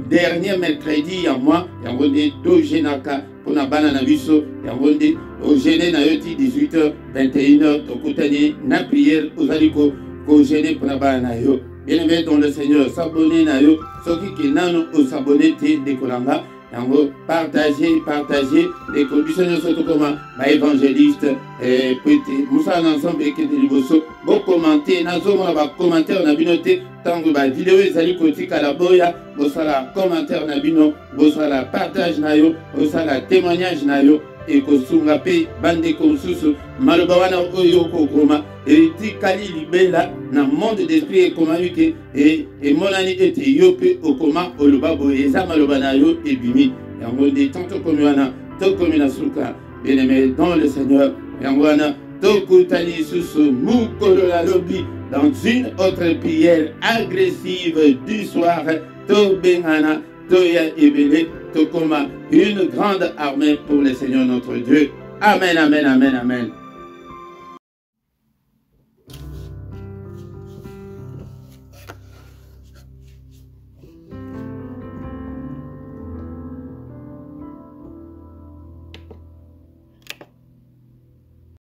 dernier mercredi ya mois yango nde togenaka mpona bana na biso yango nde ogene na yo ti 18h 21h tokutani na prière ozali kogene mpona bana na yo bien-aimé dans le Seigneur s'abonner na yo soki ke nano osabonner te dekolanga yango partager les conditions surtout comme évangéliste et petit musala ensemble ekete liboso bo commenter nazomona ba commentaire na bino te tango ba vidéo ezali kotikala boya bosala commentaire na bino bosala partage na yo bosala témoignage na yo ekosunga pe bandeko mosusu maloba wana oyo kokoma etikali libela na monde d'esprit ekomami ke emonani ete yo mpe okoma oloba boye eza maloba na yo ebimi yango nde tanto komi wana tokomi na suka bien-aimé dans le Seigneur yango wana tokutani lisusu mukolo na lobi dans une autre prière agressive du soir tobengana toya ebele tokoma une grande armée pour le Seigneur notre Dieu. Amen, amen, amen, amen.